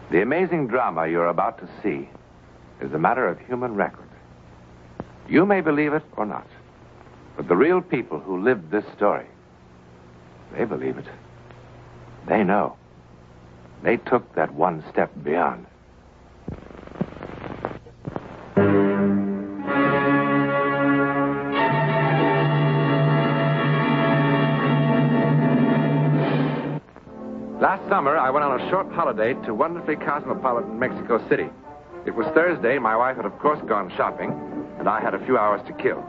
The amazing drama you're about to see is a matter of human record. You may believe it or not, but the real people who lived this story, they believe it. They know. They took that one step beyond. Last summer, I went on a short holiday to wonderfully cosmopolitan Mexico City. It was Thursday. My wife had, of course, gone shopping, and I had a few hours to kill.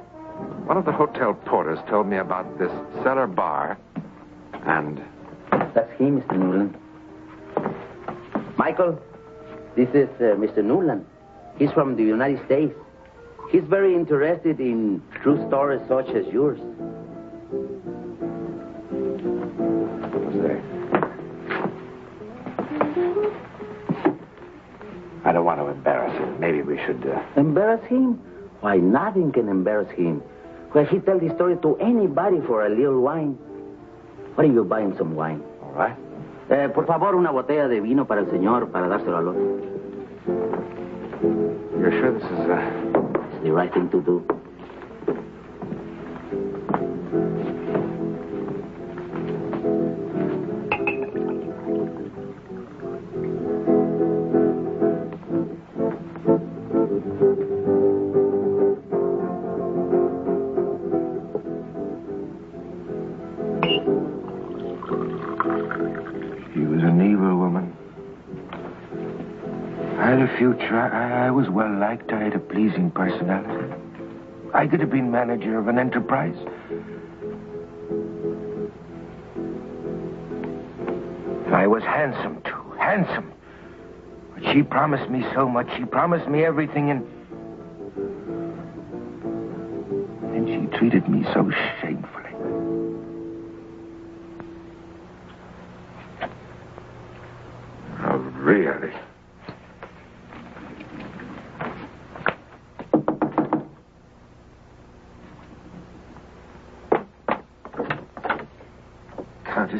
One of the hotel porters told me about this cellar bar, and... That's he, Mr. Newland. Michael, this is Mr. Newland. He's from the United States. He's very interested in true stories such as yours. I don't want to embarrass him. Maybe we should... Embarrass him? Why, nothing can embarrass him. Well, he tells the story to anybody for a little wine. Why don't you buy him some wine? All right. Por favor, una botella de vino para el señor, para dárselo al otro. You're sure this is... It's the right thing to do. I was well liked. I had a pleasing personality. I could have been manager of an enterprise. I was handsome, too. Handsome. But she promised me so much. She promised me everything, and she treated me so shamefully. Oh, really?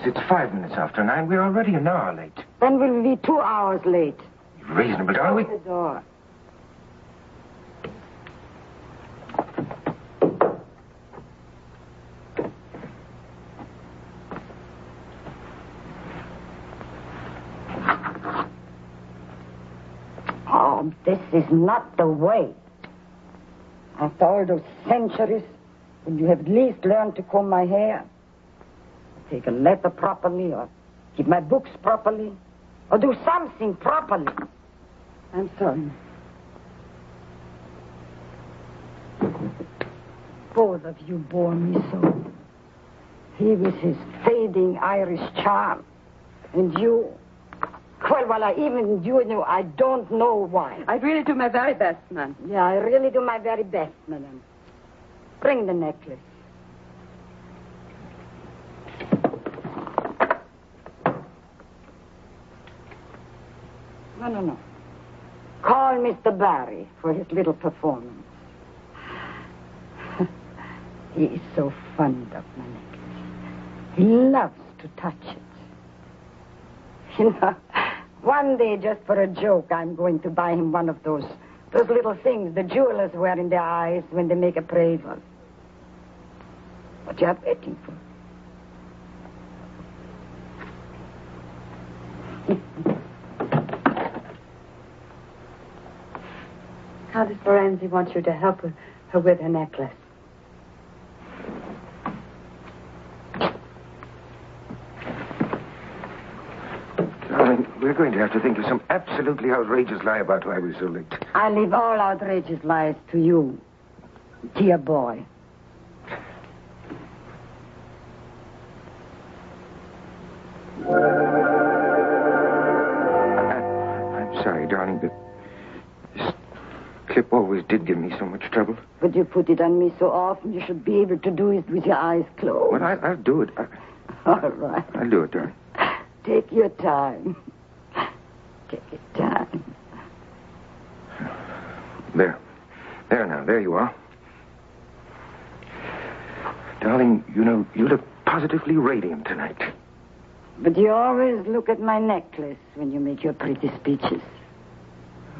It's 5 minutes after 9. We're already an hour late. Then we'll be 2 hours late. Reasonable, darling. Open the door. Oh, this is not the way. After all those centuries, would you have at least learned to comb my hair? Take a letter properly, or keep my books properly, or do something properly. I'm sorry. Both of you bore me so. He with his fading Irish charm, and you... Well, even you knew, I don't know why. I really do my very best, man. Yeah, I really do my very best, madam. Bring the necklace. No. Call Mr. Barry for his little performance. He is so fond of my necklace. He loves to touch it. You know, one day, just for a joke, I'm going to buy him one of those little things the jewelers wear in their eyes when they make appraisals. What you are waiting for? Countess Lorenzi wants you to help her with her necklace. Darling, we're going to have to think of some absolutely outrageous lie about why we're so late. I leave all outrageous lies to you, dear boy. I'm sorry, darling, but this clip always did give me so much trouble. But you put it on me so often, you should be able to do it with your eyes closed. Well, I'll do it. All right. I'll do it, darling. Take your time. Take your time. There. There now. There you are. Darling, you know, you look positively radiant tonight. But you always look at my necklace when you make your pretty speeches.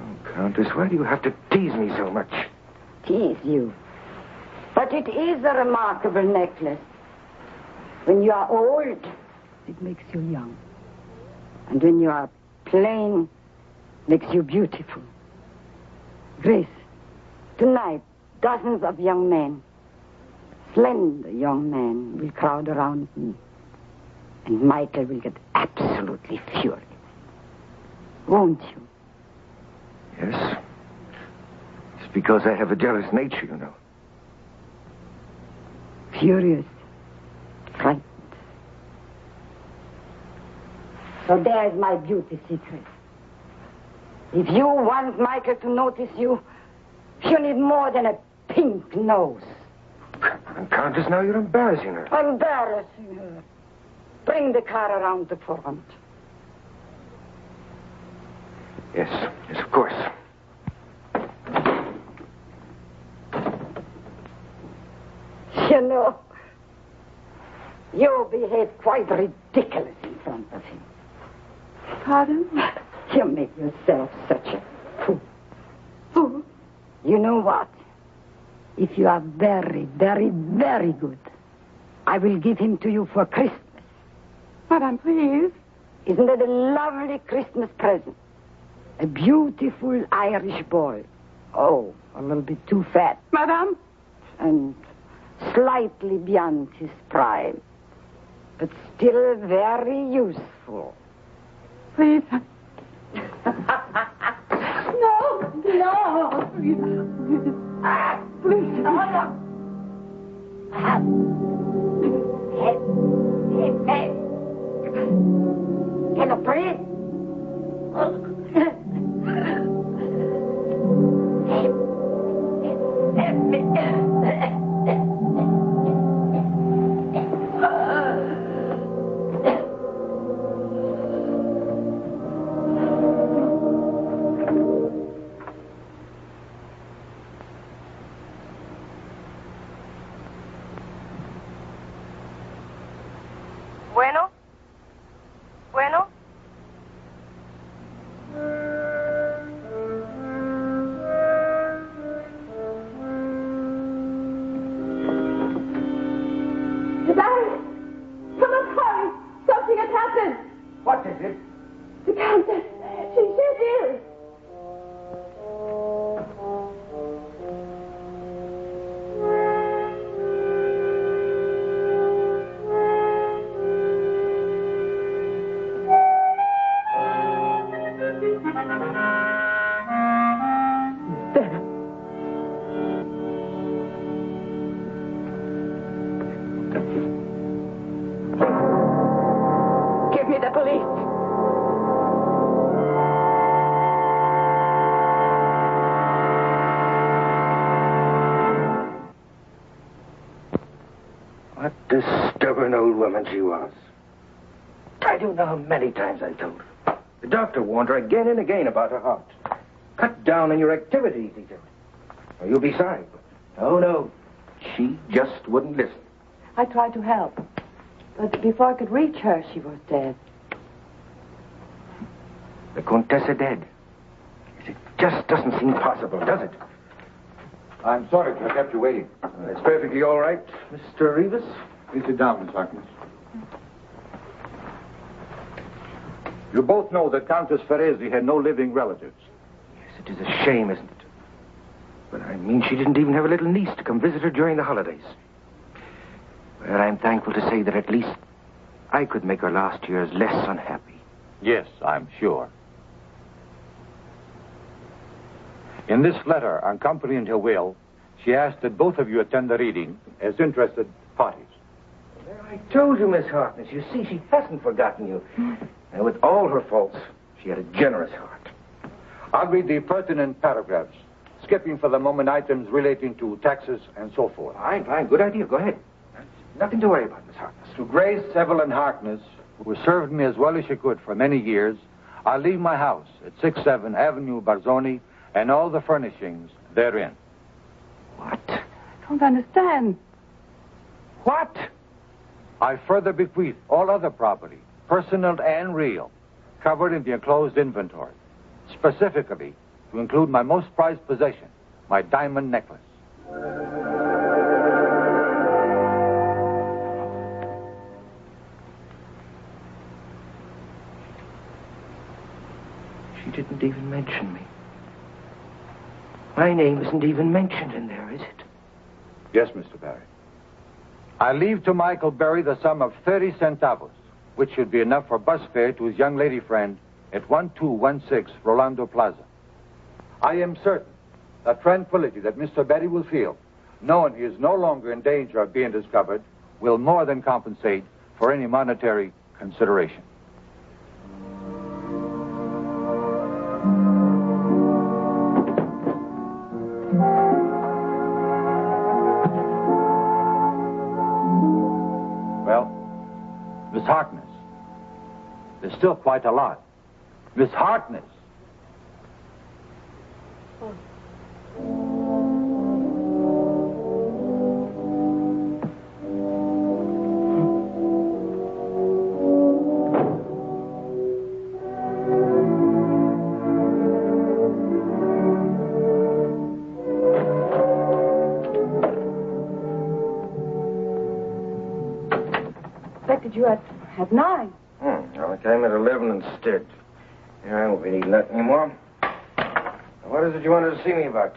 Oh, Countess, why do you have to tease me so much? Tease you. But it is a remarkable necklace. When you are old, it makes you young. And when you are plain, makes you beautiful. Grace, tonight, dozens of young men, slender young men, will crowd around me. And Michael will get absolutely furious. Won't you? Yes. It's because I have a jealous nature, you know. Furious. Frightened. So there's my beauty secret. If you want Michael to notice you, you need more than a pink nose. Countess, now you're embarrassing her. Embarrassing her. Bring the car around the front. Yes, of course. You know, you behave quite ridiculous in front of him. Pardon? You make yourself such a fool. Fool? You know what? If you are very, very, very good, I will give him to you for Christmas. Madame, please. Isn't it a lovely Christmas present? A beautiful Irish boy. Oh, a little bit too fat. Madame? And slightly beyond his prime. But still very useful. Please. No. Please. Please. Hey. Can I breathe? Bueno? Goodbye. Come on, hurry. Something has happened. What is it? The Countess. She's ill. Give me the police. What a stubborn old woman she was. I don't know how many times I told her. The doctor warned her again and again about her heart. Cut down on your activities, he said. Or you'll be sorry. No. She just wouldn't listen. I tried to help. But before I could reach her, she was dead. The Contessa dead. It just doesn't seem possible, does it? I'm sorry to have kept you waiting. It's perfectly all right, Mr. Rivas. Please sit down, Miss Harkness. You both know that Countess Ferresi had no living relatives. Yes, it is a shame, isn't it? But I mean, she didn't even have a little niece to come visit her during the holidays. Well, I'm thankful to say that at least I could make her last years less unhappy. Yes, I'm sure. In this letter accompanying her will, she asked that both of you attend the reading as interested parties. Well, I told you, Miss Harkness. You see, she hasn't forgotten you. And with all her faults, she had a generous heart. I'll read the pertinent paragraphs, skipping for the moment items relating to taxes and so forth. Fine. Good idea. Go ahead. Nothing to worry about, Miss Harkness. To Grace Evelyn Harkness, who served me as well as she could for many years, I'll leave my house at 67 Avenue Barzoni and all the furnishings therein. What? I don't understand. What? I further bequeath all other property, personal and real, covered in the enclosed inventory, specifically to include my most prized possession, my diamond necklace. She didn't even mention me. My name isn't even mentioned in there, is it? Yes, Mr. Barry. I leave to Michael Berry the sum of 30 centavos, which should be enough for bus fare to his young lady friend at 1216 Rolando Plaza. I am certain the tranquility that Mr. Berry will feel, knowing he is no longer in danger of being discovered, will more than compensate for any monetary consideration. Well, Miss Harkness, there's still quite a lot. Miss Harkness. Expected you at 9. Well, I came at 11 instead. Yeah, I won't be needing that anymore. What is it you wanted to see me about?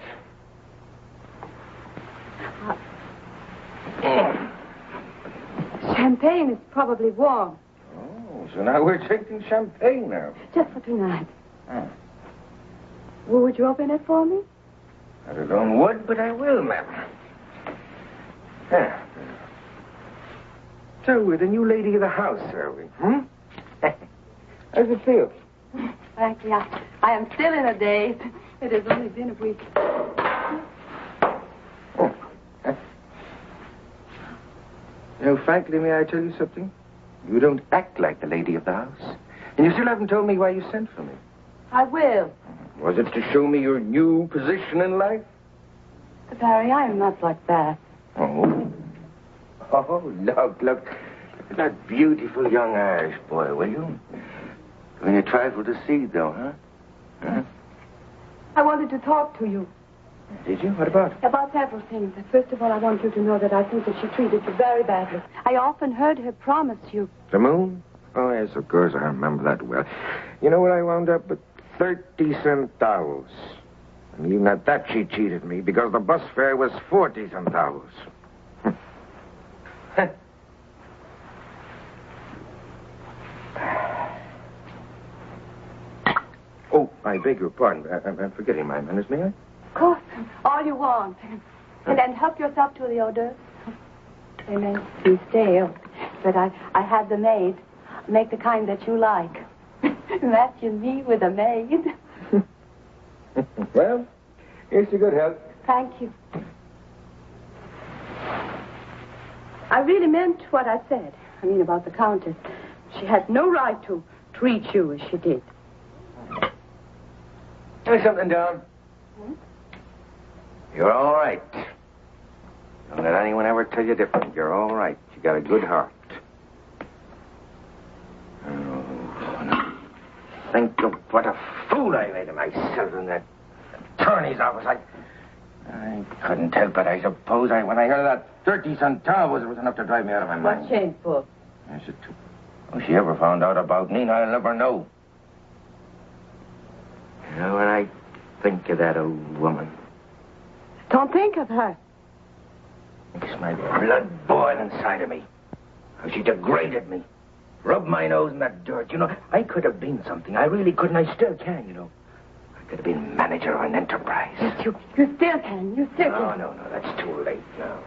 Champagne is probably warm. Oh, so now we're drinking champagne now. Just for tonight. Well, would you open it for me? I don't would, but I will, ma'am. Yeah. So, we're the new lady of the house, are we? How's it feel? Frankly, I am still in a daze. It has only been a week. You know, frankly, may I tell you something? You don't act like the lady of the house. And you still haven't told me why you sent for me. I will. Was it to show me your new position in life? Mr. Barry, I am not like that. Oh. Oh, look. That beautiful young Irish boy, will you? When you trifle to see, though, huh? I wanted to talk to you. Did you? What about? About several things. First of all, I want you to know that I think that she treated you very badly. I often heard her promise you. The moon? Oh, yes, of course, I remember that well. You know what I wound up with? 30 centavos. And even at that, she cheated me because the bus fare was 40 centavos. Oh, I beg your pardon. I'm forgetting my manners, may I? Of course. All you want. And then help yourself to the hors d'oeuvres. They may be stale, but I had them made. Make the kind that you like. Matching me with a maid. Well, here's your good health. Thank you. I really meant what I said. I mean, about the Countess. She had no right to treat you as she did. Tell me something, Don. You're all right. Don't let anyone ever tell you different. You're all right. You got a good heart. Oh, think of what a fool I made of myself in that attorney's office. I couldn't help it, I suppose. When I heard that 30 centavos, it was enough to drive me out of my mind. What's shameful? Yes, it too. If she ever found out about me, I'll never know. You know, when I think of that old woman, Don't think of her. it makes my blood boil inside of me. How she degraded me. Rubbed my nose in that dirt. You know, I could have been something. I really could, and I still can, you know. I could have been manager of an enterprise. Yes, you still can. You still can. No, that's too late now.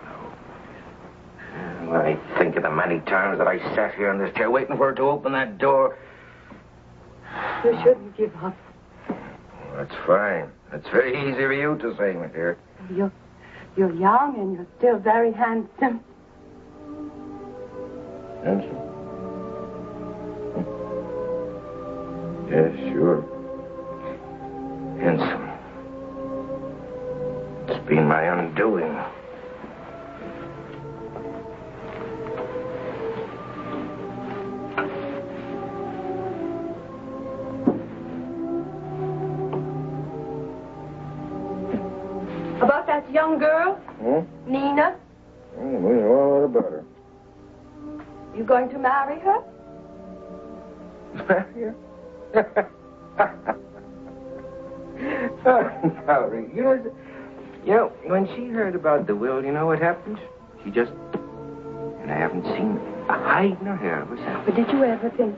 When I think of the many times that I sat here in this chair waiting for her to open that door. You shouldn't give up. Well, that's fine. It's very easy for you to say, my dear. You're young and you're still very handsome. Handsome? Yes, sure. Handsome. It's been my undoing. young girl? Nina? We know all about her. You going to marry her? Marry her? Oh, no, you know, when she heard about the will, you know what happened? She just... And I haven't seen a hide nor hair of herself. But did you ever think...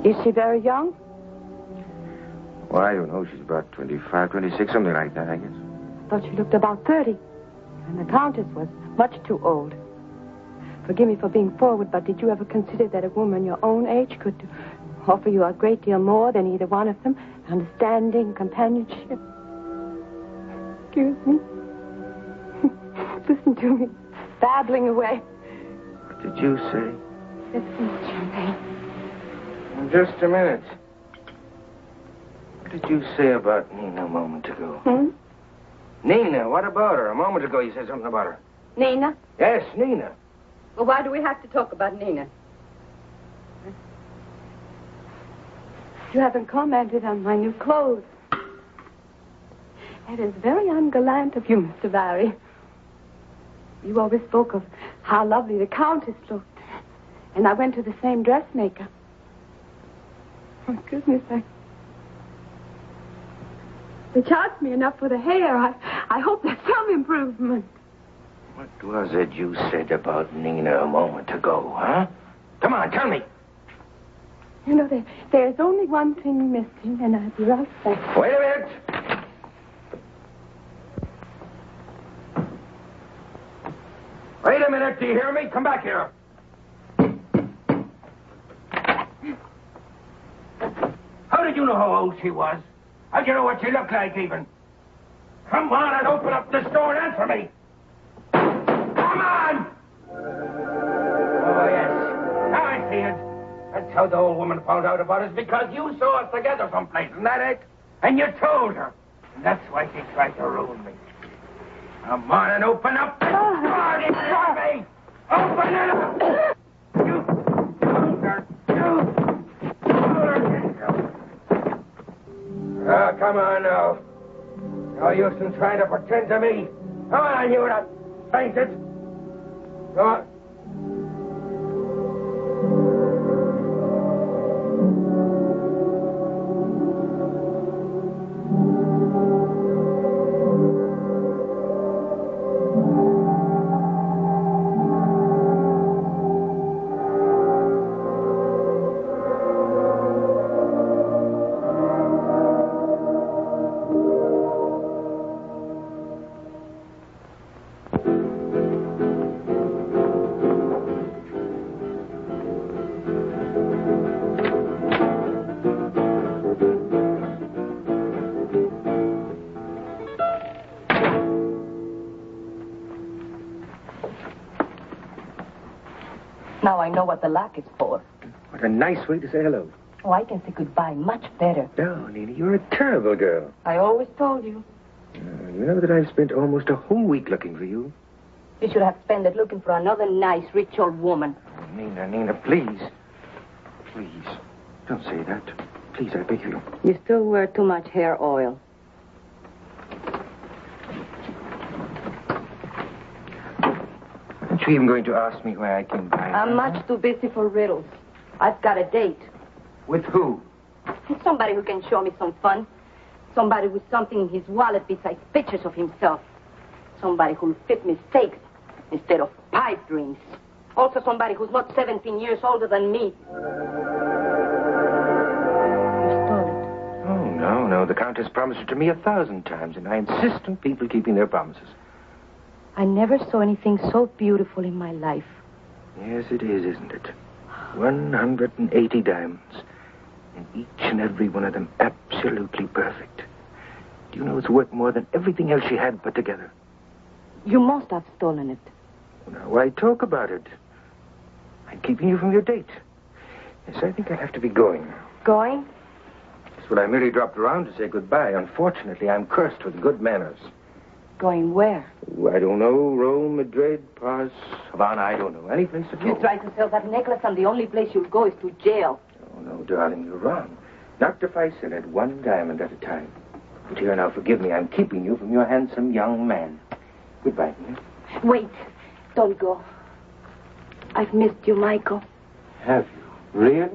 Is she very young? Well, I don't know. She's about 25, 26, something like that, I guess. I thought she looked about 30. And the Countess was much too old. Forgive me for being forward, but did you ever consider that a woman your own age could offer you a great deal more than either one of them? Understanding, companionship. Excuse me. Listen to me. Babbling away. What did you say? Listen, Champagne. Just a minute. What did you say about Nina a moment ago? Nina, what about her? A moment ago you said something about her. Nina? Yes, Nina. Well, why do we have to talk about Nina? You haven't commented on my new clothes. It is very ungallant of you, Mr. Barry. You always spoke of how lovely the Countess looked. And I went to the same dressmaker. Oh, goodness, they charged me enough for the hair. I hope there's some improvement. What was it you said about Nina a moment ago, huh? Come on, tell me. You know, there's only one thing missing, and I'll be right back. Wait a minute. Wait a minute, do you hear me? Come back here. How did you know how old she was? How'd you know what she looked like, even? Come on and open up this door and answer me. Come on! Oh, yes. Now I see it. That's how the old woman found out about us, because you saw us together someplace, isn't that it? And you told her. And that's why she tried to ruin me. Come on and open up this door, do you hear me? Open it up! You told her. Come on now. No use in trying to pretend to me. Come on, you not fainted. Come on. Now I know what the lock is for. What a nice way to say hello. Oh, I can say goodbye much better. No, Nina, you're a terrible girl. I always told you. You know that I've spent almost a whole week looking for you. You should have spent it looking for another nice, rich old woman. Oh, Nina, please. Please. Don't say that. Please, I beg you. You still wear too much hair oil. Aren't you even going to ask me where I can buy it? I'm much too busy for riddles. I've got a date. With who? Somebody who can show me some fun. Somebody with something in his wallet besides pictures of himself. Somebody who'll fit me steaks instead of pipe dreams. Also somebody who's not 17 years older than me. You stole it. Oh, no. The Countess promised it to me 1,000 times, and I insist on people keeping their promises. I never saw anything so beautiful in my life. Yes, it is, isn't it? 180 diamonds. And each and every one of them absolutely perfect. Do you know it's worth more than everything else she had put together? You must have stolen it. Now, why talk about it? I'm keeping you from your date. Yes, I think I'll have to be going now. Going? Yes, well, I merely dropped around to say goodbye. Unfortunately, I'm cursed with good manners. Going where? Oh, I don't know. Rome, Madrid, Paris, Havana, I don't know. Any place at all. You try to sell that necklace, and the only place you'll go is to jail. Oh, no, darling, you're wrong. Not if I sell it one diamond at a time. But here now, forgive me. I'm keeping you from your handsome young man. Goodbye, Nina. Wait. Don't go. I've missed you, Michael. Have you? Really?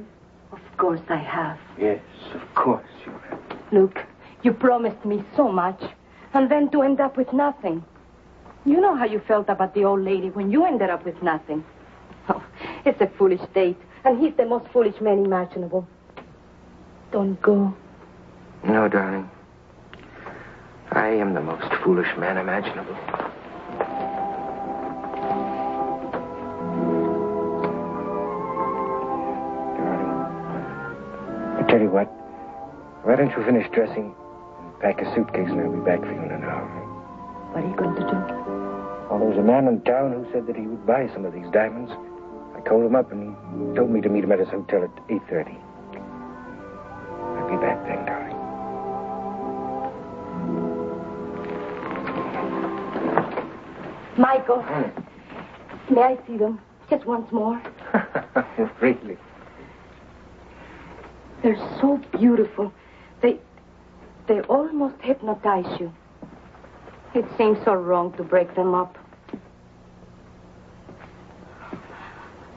Of course I have. Yes, of course you have. Look, you promised me so much, and then to end up with nothing. You know how you felt about the old lady when you ended up with nothing. Oh, it's a foolish date, and he's the most foolish man imaginable. Don't go. No, darling. I am the most foolish man imaginable. Darling, I tell you what. Why don't you finish dressing and pack a suitcase, and I'll be back for you in an hour. What are you going to do? Well, there was a man in town who said that he would buy some of these diamonds. I called him up, and he told me to meet him at his hotel at 8:30. I'll be back then, darling. Michael, may I see them just once more? Really? They're so beautiful. They almost hypnotize you. It seems so wrong to break them up.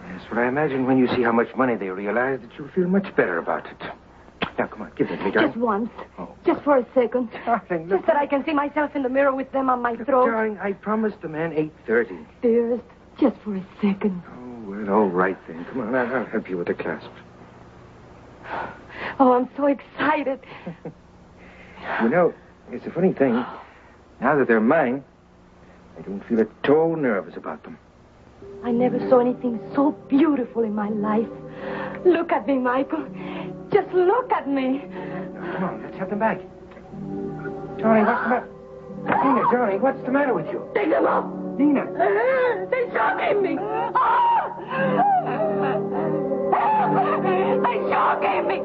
Yes, well, I imagine when you see how much money they realize that you'll feel much better about it. Now, come on, give it to me, darling. Just once. Oh. Just for a second. Darling, look. Just that I can see myself in the mirror with them on my throat. Darling, I promised the man 8:30. Dearest, just for a second. Oh, well, all right then. Come on, I'll help you with the clasps. Oh, I'm so excited. You know, it's a funny thing. Now that they're mine, I don't feel at all nervous about them. I never saw anything so beautiful in my life. Look at me, Michael. Just look at me. Now, come on, let's have them back. Darling, what's the matter? Nina, darling, what's the matter with you? Take them off. Nina. They're shocking me. They're shocking me.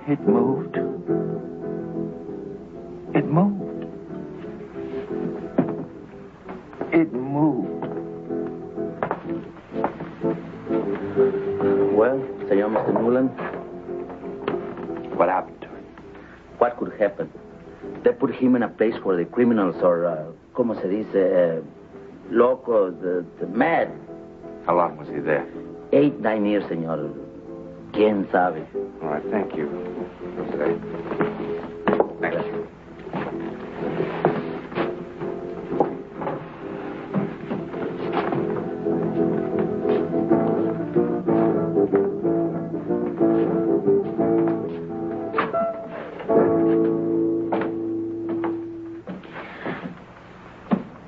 It moved. It moved. It moved. Well, Senor Mr. Newland, What happened to him? what could happen? They put him in a place where the criminals are, como se dice, loco, the mad. How long was he there? 8-9 years, senor. ¿Quién sabe? All right, thank you. Jose. Thank you.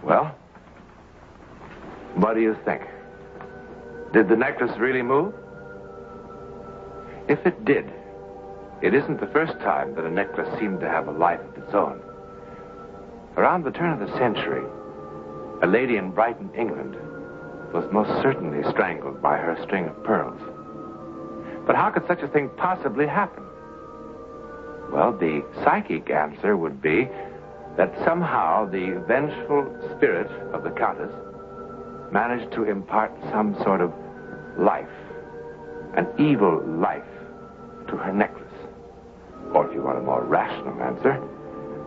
Well, what do you think? Did the necklace really move? If it did, it isn't the first time that a necklace seemed to have a life of its own. Around the turn of the century, a lady in Brighton, England, was most certainly strangled by her string of pearls. But how could such a thing possibly happen? Well, the psychic answer would be that somehow the vengeful spirit of the Countess managed to impart some sort of life, an evil life, to her necklace. Or if you want a more rational answer,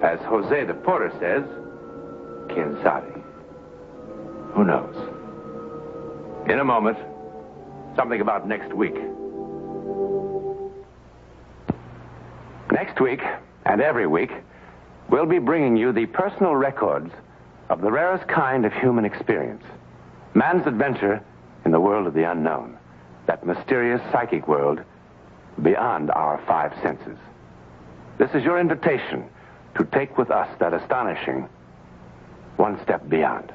as Jose the porter says, quien sabe? Who knows? In a moment, something about next week. Next week, and every week, we'll be bringing you the personal records of the rarest kind of human experience. Man's adventure in the world of the unknown. That mysterious psychic world beyond our five senses. This is your invitation to take with us that astonishing one step beyond.